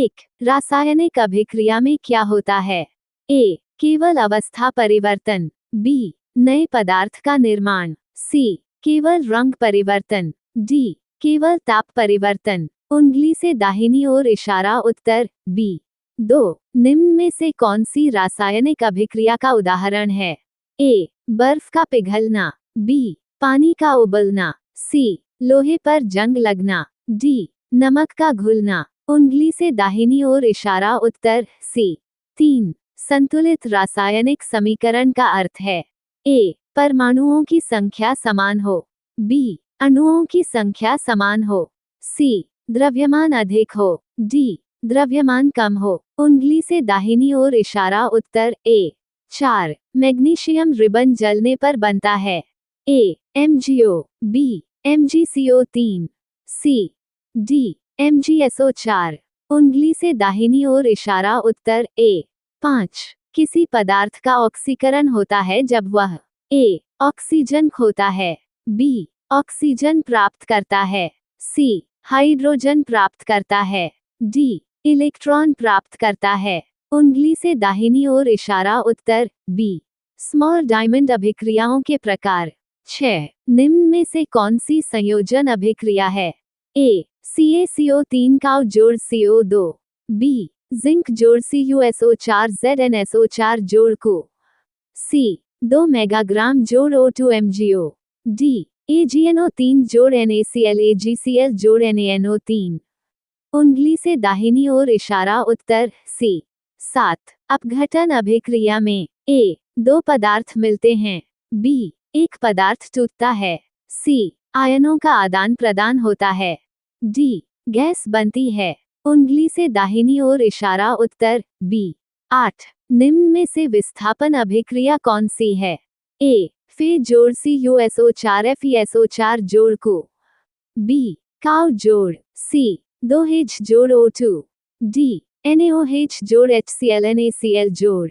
एक, रासायनिक अभिक्रिया में क्या होता है? ए, केवल अवस्था परिवर्तन। बी, नए पदार्थ का निर्माण। सी, केवल रंग परिवर्तन। डी, केवल ताप परिवर्तन। उंगली से दाहिनी ओर इशारा। उत्तर बी। 2, निम्न में से कौन सी रासायनिक अभिक्रिया का उदाहरण है? ए, बर्फ का पिघलना। बी, पानी का उबलना। सी, लोहे पर जंग लगना। डी, नमक का घुलना। उंगली से दाहिनी ओर इशारा। उत्तर सी। 3, संतुलित रासायनिक समीकरण का अर्थ है? ए, परमाणुओं की संख्या समान हो। बी, अणुओं की संख्या समान हो। सी, द्रव्यमान अधिक हो। डी, द्रव्यमान कम हो। उंगली से दाहिनी ओर इशारा। उत्तर ए। 4, मैग्नीशियम रिबन जलने पर बनता है? A, MgO। B, MgCO3। C, D, MgSO4। उंगली से दाहिनी ओर इशारा। उत्तर ए। 5, किसी पदार्थ का ऑक्सीकरण होता है जब वह ए, ऑक्सीजन खोता है। बी, ऑक्सीजन प्राप्त करता है। सी, हाइड्रोजन प्राप्त करता है। डी, इलेक्ट्रॉन प्राप्त करता है। उंगली से दाहिनी ओर इशारा। उत्तर बी, स्मॉल डायमंड अभिक्रियाओं के प्रकार। 6, निम्न में से कौन सी संयोजन अभिक्रिया है? ए, CaCO3 का जोड़ CO2। बी, जिंक जोड़ CuSO4 ZnSO4 जोड़ को। सी, 2 मेगाग्राम जोड़ O2MgO। डी, AgNO3 जोड़ NaClAgCl जोड़ NaNO3। उंगली से दाहिनी ओर इशारा। उत्तर सी। 7, अपघटन अभिक्रिया में ए, 2 पदार्थ मिलते हैं। बी, एक पदार्थ टूटता है। सी, आयनों का आदान प्रदान होता है। डी, गैस बनती है। उंगली से दाहिनी ओर इशारा। उत्तर बी। 8, निम्न में से विस्थापन अभिक्रिया कौन सी है? ए, फे जोड़ CuSO4 FeSO4 जोड़ को। बी, काउ जोड़। सी, 2H जोड़ O2। डी, NaOH जोड़ HCl NaCl जोड़।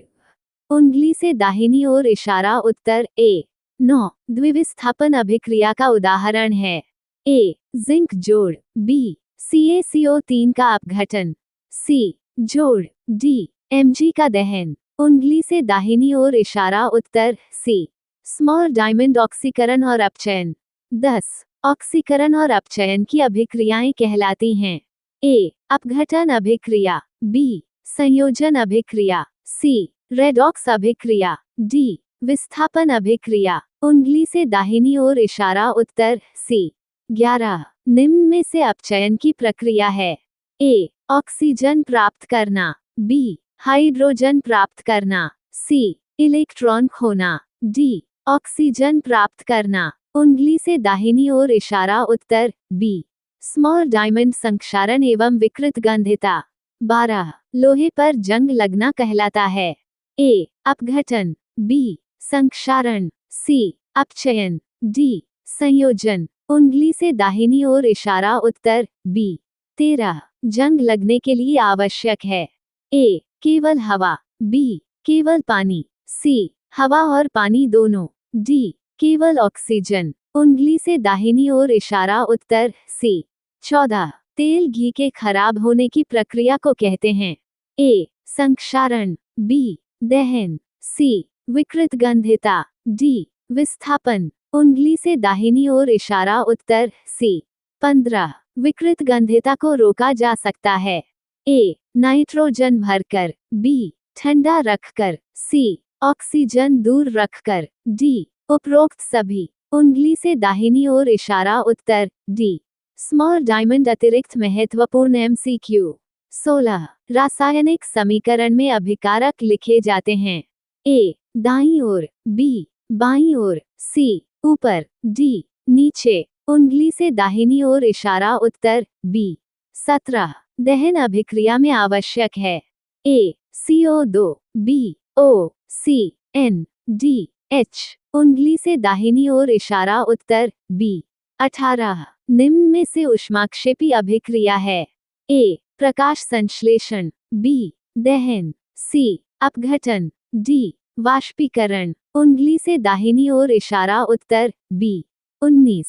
उंगली से दाहिनी ओर इशारा। उत्तर ए। 9, द्विविस्थापन अभिक्रिया का उदाहरण है? ए, जिंक जोड़। बी, CaCO3 का अपघटन। सी, जोड़। डी, Mg का दहन। उंगली से दाहिनी ओर इशारा। उत्तर सी, स्मॉल डायमंड ऑक्सीकरण और अपचयन। 10, ऑक्सीकरण और अपचयन की अभिक्रियाएं कहलाती हैं? ए, अपघटन अभिक्रिया। बी, संयोजन अभिक्रिया। सी, रेडॉक्स अभिक्रिया। डी, विस्थापन अभिक्रिया। उंगली से दाहिनी ओर इशारा। उत्तर सी। 11, निम्न में से अपचयन की प्रक्रिया है? ए, ऑक्सीजन प्राप्त करना। बी, हाइड्रोजन प्राप्त करना। सी, इलेक्ट्रॉन खोना। डी, ऑक्सीजन प्राप्त करना। उंगली से दाहिनी ओर इशारा। उत्तर बी, स्मॉल डायमंड संक्षारण एवं विकृत गंधिता। 12, लोहे पर जंग लगना कहलाता है? ए, अपघटन। बी, संक्षारण। सी, अपचयन। डी, संयोजन। उंगली से दाहिनी ओर इशारा। उत्तर बी। 13, जंग लगने के लिए आवश्यक है? ए, केवल हवा। बी, केवल पानी। सी, हवा और पानी दोनों। डी, केवल ऑक्सीजन। उंगली से दाहिनी ओर इशारा। उत्तर सी। 14, तेल घी के खराब होने की प्रक्रिया को कहते हैं? ए, संक्षारण। बी, दहन। सी, विकृत गंधिता। डी, विस्थापन। उंगली से दाहिनी ओर इशारा। उत्तर सी। 15, विकृत गंधिता को रोका जा सकता है? ए, नाइट्रोजन भरकर। बी, ठंडा रखकर। सी, ऑक्सीजन दूर रखकर। डी, उपरोक्त सभी। उंगली से दाहिनी ओर इशारा। उत्तर डी, स्मॉल डायमंड अतिरिक्त महत्वपूर्ण MCQ। 16, रासायनिक समीकरण में अभिकारक लिखे जाते हैं? ए, दाईं ओर। बी, बाईं ओर। सी, ऊपर। डी, नीचे। उंगली से दाहिनी ओर इशारा। उत्तर बी। 17, दहन अभिक्रिया में आवश्यक है? A, CO2। B, O, C, N, D, H। उंगली से दाहिनी ओर इशारा। उत्तर बी। 18, निम्न में से ऊष्माक्षेपी अभिक्रिया है? ए, प्रकाश संश्लेषण। बी, दहन। सी, अपघटन। डी, वाष्पीकरण। उंगली से दाहिनी ओर इशारा। उत्तर बी। 19,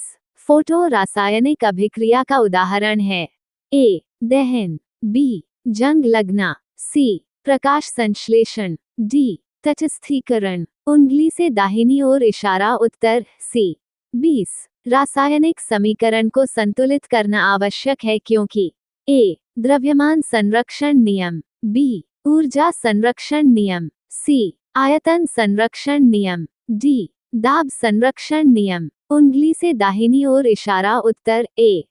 फोटो रासायनिक अभिक्रिया का उदाहरण है? ए, दहन। बी, जंग लगना, सी प्रकाश संश्लेषण, डी तटस्थीकरण, उंगली से दाहिनी ओर इशारा उत्तर सी। 20 रासायनिक समीकरण को संतुलित करना आवश्यक है क्योंकि ए द्रव्यमान संरक्षण नियम, बी ऊर्जा संरक्षण नियम, सी आयतन संरक्षण नियम, डी दाब संरक्षण नियम। उंगली से दाहिनी ओर इशारा उत्तर ए।